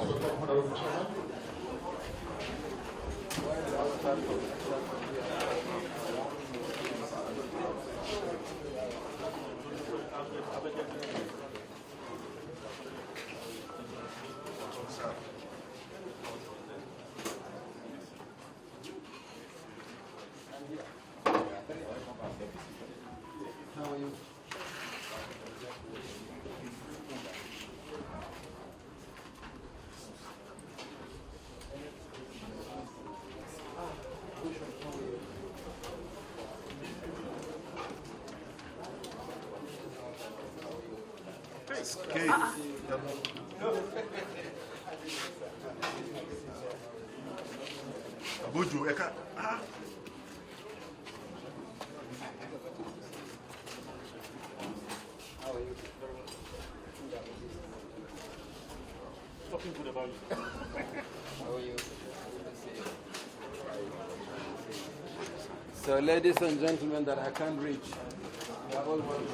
How are you? Escape. Abuju, Eka. How are you? Talking good about you. How are you? Good to see you. So, ladies and gentlemen that I can't reach, you are all welcome.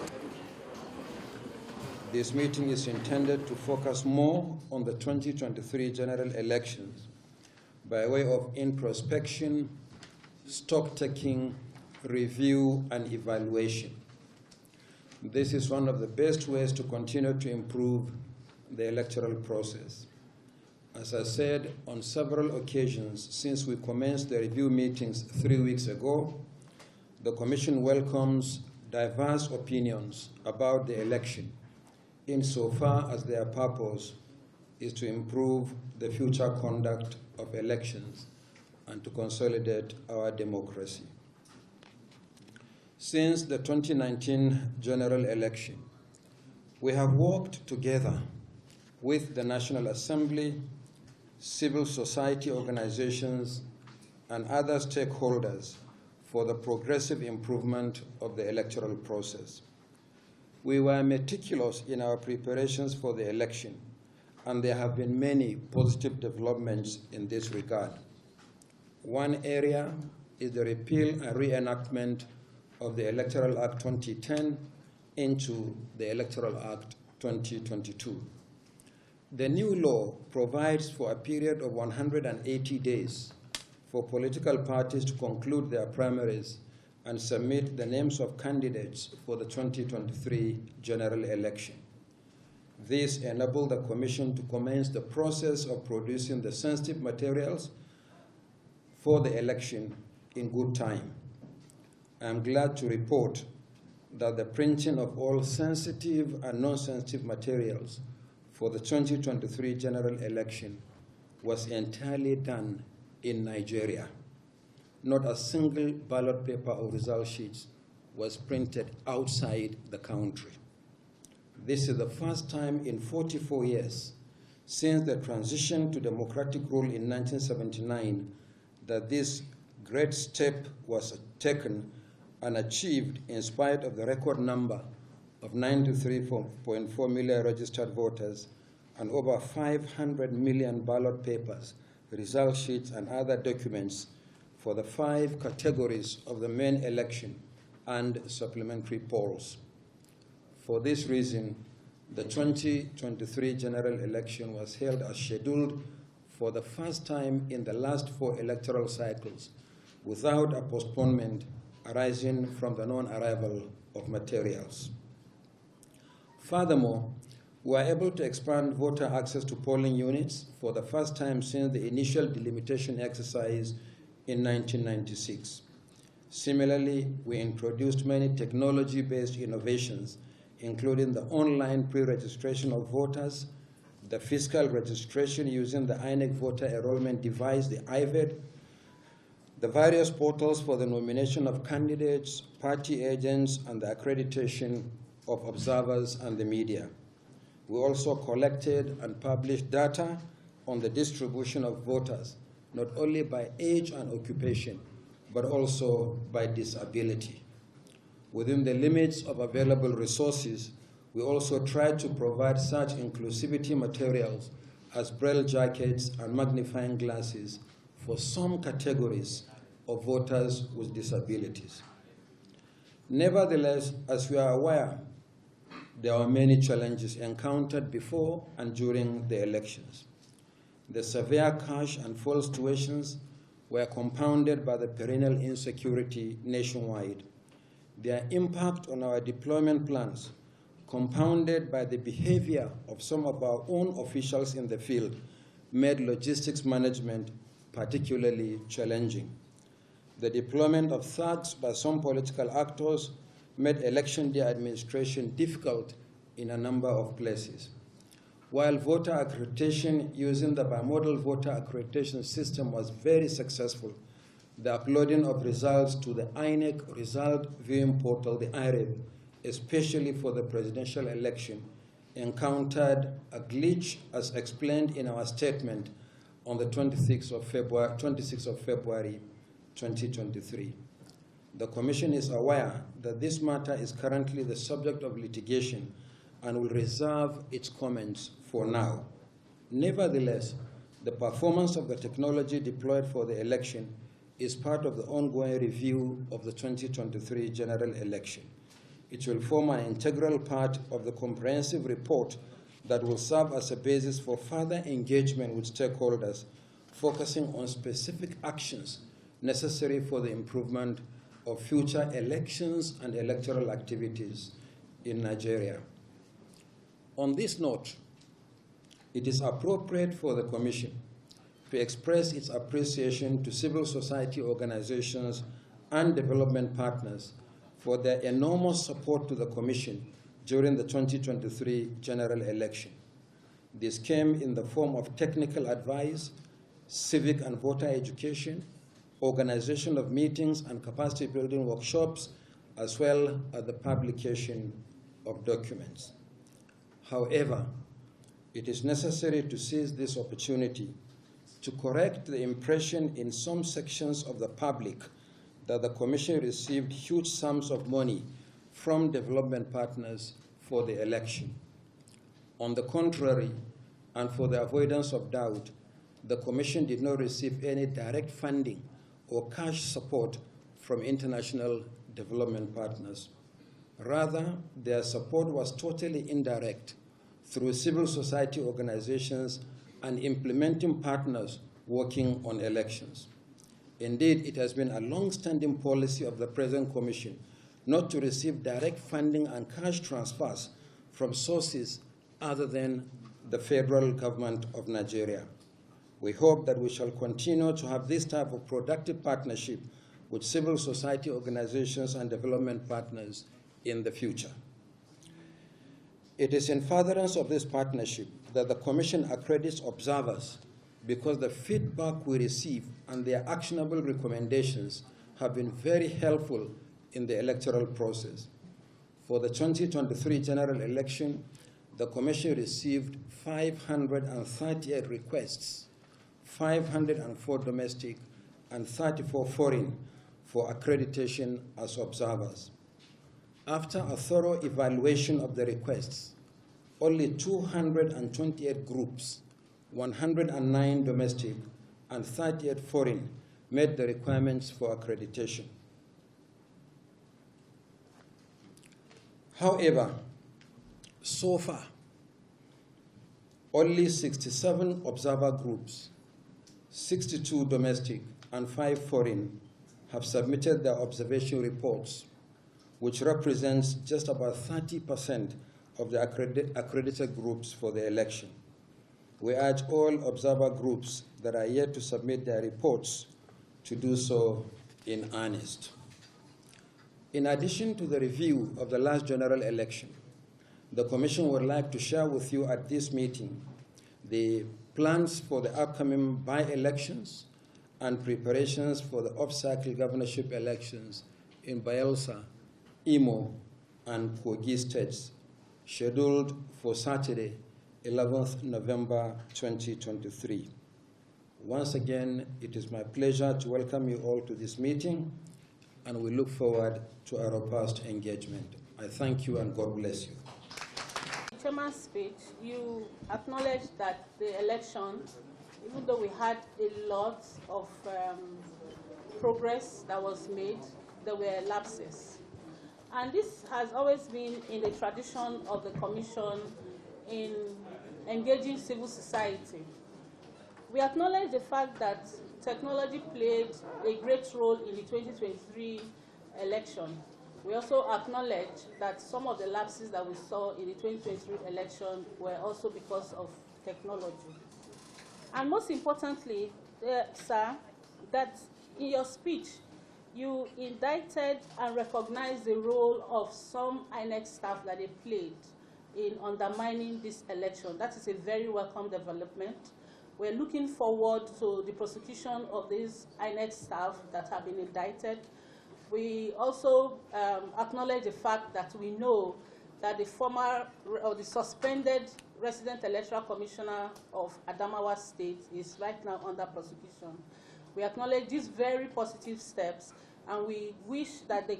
This meeting is intended to focus more on the 2023 general elections by way of introspection, stock-taking, review, and evaluation. This is one of the best ways to continue to improve the electoral process. As I said on several occasions since we commenced the review meetings 3 weeks ago, the Commission welcomes diverse opinions about the election insofar as their purpose is to improve the future conduct of elections and to consolidate our democracy. Since the 2019 general election, we have worked together with the National Assembly, civil society organizations, and other stakeholders for the progressive improvement of the electoral process. We were meticulous in our preparations for the election, and there have been many positive developments in this regard. One area is the repeal and reenactment of the Electoral Act 2010 into the Electoral Act 2022. The new law provides for a period of 180 days for political parties to conclude their primaries and submit the names of candidates for the 2023 general election. This enabled the Commission to commence the process of producing the sensitive materials for the election in good time. I am glad to report that the printing of all sensitive and non-sensitive materials for the 2023 general election was entirely done in Nigeria. Not a single ballot paper or result sheet was printed outside the country. This is the first time in 44 years since the transition to democratic rule in 1979 that this great step was taken and achieved in spite of the record number of 93.4 million registered voters and over 500 million ballot papers, result sheets, and other documents for the 5 categories of the main election and supplementary polls. For this reason, the 2023 general election was held as scheduled for the first time in the last 4 electoral cycles without a postponement arising from the non-arrival of materials. Furthermore, we were able to expand voter access to polling units for the first time since the initial delimitation exercise in 1996. Similarly, we introduced many technology-based innovations, including the online pre-registration of voters, the fiscal registration using the INEC voter enrollment device, the IVED, the various portals for the nomination of candidates, party agents, and the accreditation of observers and the media. We also collected and published data on the distribution of voters, not only by age and occupation, but also by disability. Within the limits of available resources, we also tried to provide such inclusivity materials as braille jackets and magnifying glasses for some categories of voters with disabilities. Nevertheless, as we are aware, there are many challenges encountered before and during the elections. The severe cash and fuel situations were compounded by the perennial insecurity nationwide. Their impact on our deployment plans, compounded by the behavior of some of our own officials in the field, made logistics management particularly challenging. The deployment of thugs by some political actors made election day administration difficult in a number of places. While voter accreditation using the bimodal voter accreditation system was very successful, the uploading of results to the INEC result viewing portal, the IREV, especially for the presidential election, encountered a glitch as explained in our statement on the 26th of February 2023. The Commission is aware that this matter is currently the subject of litigation and will reserve its comments for now. Nevertheless, the performance of the technology deployed for the election is part of the ongoing review of the 2023 general election. It will form an integral part of the comprehensive report that will serve as a basis for further engagement with stakeholders, focusing on specific actions necessary for the improvement of future elections and electoral activities in Nigeria. On this note, it is appropriate for the Commission to express its appreciation to civil society organizations and development partners for their enormous support to the Commission during the 2023 general election. This came in the form of technical advice, civic and voter education, organization of meetings and capacity building workshops, as well as the publication of documents. However, it is necessary to seize this opportunity to correct the impression in some sections of the public that the Commission received huge sums of money from development partners for the election. On the contrary, and for the avoidance of doubt, the Commission did not receive any direct funding or cash support from international development partners. Rather, their support was totally indirect through civil society organizations and implementing partners working on elections. Indeed, it has been a long-standing policy of the present Commission not to receive direct funding and cash transfers from sources other than the federal government of Nigeria. We hope that we shall continue to have this type of productive partnership with civil society organizations and development partners in the future. It is in furtherance of this partnership that the Commission accredits observers because the feedback we receive and their actionable recommendations have been very helpful in the electoral process. For the 2023 general election, the Commission received 538 requests, 504 domestic and 34 foreign, for accreditation as observers. After a thorough evaluation of the requests, only 228 groups, 109 domestic and 38 foreign, met the requirements for accreditation. However, so far, only 67 observer groups, 62 domestic and 5 foreign, have submitted their observation reports, which represents just about 30% of the accredited groups for the election. We urge all observer groups that are yet to submit their reports to do so in earnest. In addition to the review of the last general election, the Commission would like to share with you at this meeting the plans for the upcoming by-elections and preparations for the off-cycle governorship elections in Bayelsa, Imo, and Kogi states, scheduled for Saturday, 11th November 2023. Once again, it is my pleasure to welcome you all to this meeting, and we look forward to a robust engagement. I thank you and God bless you. In the Chairman's speech, you acknowledged that the election, even though we had a lot of progress that was made, there were lapses. And this has always been in the tradition of the Commission in engaging civil society. We acknowledge the fact that technology played a great role in the 2023 election. We also acknowledge that some of the lapses that we saw in the 2023 election were also because of technology. And most importantly, sir, that in your speech, you indicted and recognized the role of some INEC staff that they played in undermining this election. That is a very welcome development. We're looking forward to the prosecution of these INEC staff that have been indicted. We also acknowledge the fact that we know that the former or the suspended resident electoral commissioner of Adamawa State is right now under prosecution. We acknowledge these very positive steps, and we wish that the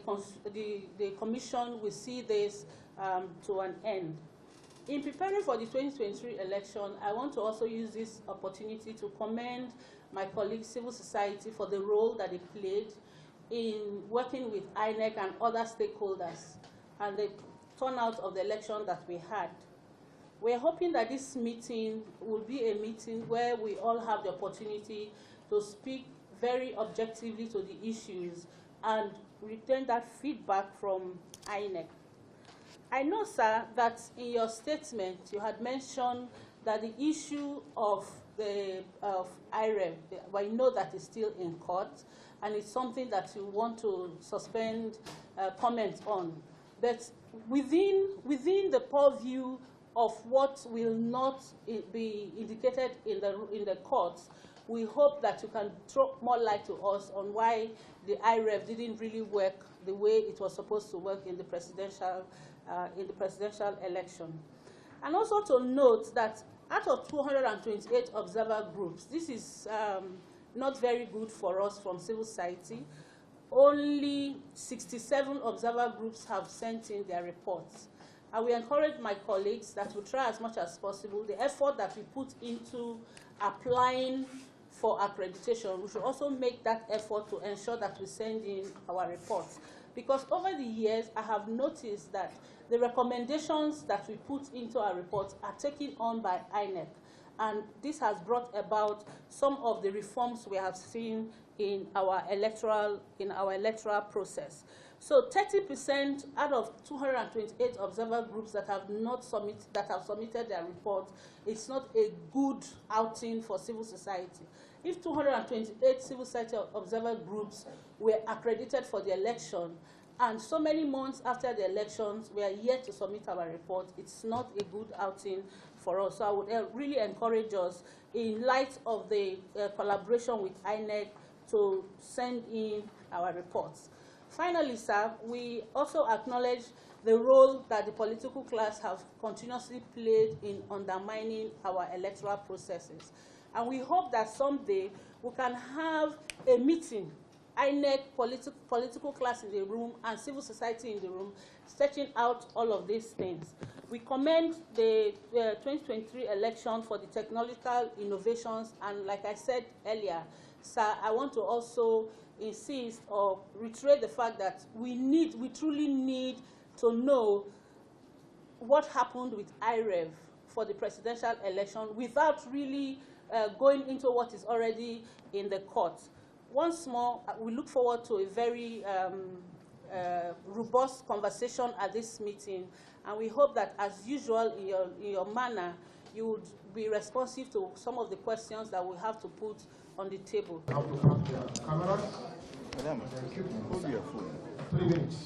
commission will see this to an end. In preparing for the 2023 election, I want to also use this opportunity to commend my colleagues, civil society, for the role that they played in working with INEC and other stakeholders and the turnout of the election that we had. We're hoping that this meeting will be a meeting where we all have the opportunity to speak very objectively to the issues and return that feedback from INEC. I know, sir, that in your statement you had mentioned that the issue of IREV, I know that is still in court, and it's something that you want to suspend comment on. But within the purview of what will not be indicated in the courts, we hope that you can throw more light to us on why the IREV didn't really work the way it was supposed to work in the presidential election. And also to note that out of 228 observer groups, this is not very good for us from civil society. Only 67 observer groups have sent in their reports. And we encourage my colleagues that we try as much as possible the effort that we put into applying for accreditation. We should also make that effort to ensure that we send in our reports. Because over the years, I have noticed that the recommendations that we put into our reports are taken on by INEC. And this has brought about some of the reforms we have seen in our electoral process. So 30% out of 228 observer groups that have submitted their report, it's not a good outing for civil society. If 228 civil society observer groups were accredited for the election, and so many months after the elections, we are yet to submit our report, it's not a good outing for us. So I would really encourage us, in light of the collaboration with INEC, to send in our reports. Finally, sir, we also acknowledge the role that the political class have continuously played in undermining our electoral processes. And we hope that someday we can have a meeting, INEC, political class in the room, and civil society in the room, sketching out all of these things. We commend the 2023 election for the technological innovations, and like I said earlier, sir, I want to also insist or reiterate the fact that we truly need to know what happened with IREV for the presidential election without really going into what is already in the court. Once more, we look forward to a very robust conversation at this meeting, and we hope that, as usual, in your manner, you would be responsive to some of the questions that we have to put on the table. Cameras. Madam, hold your phone. 3 minutes.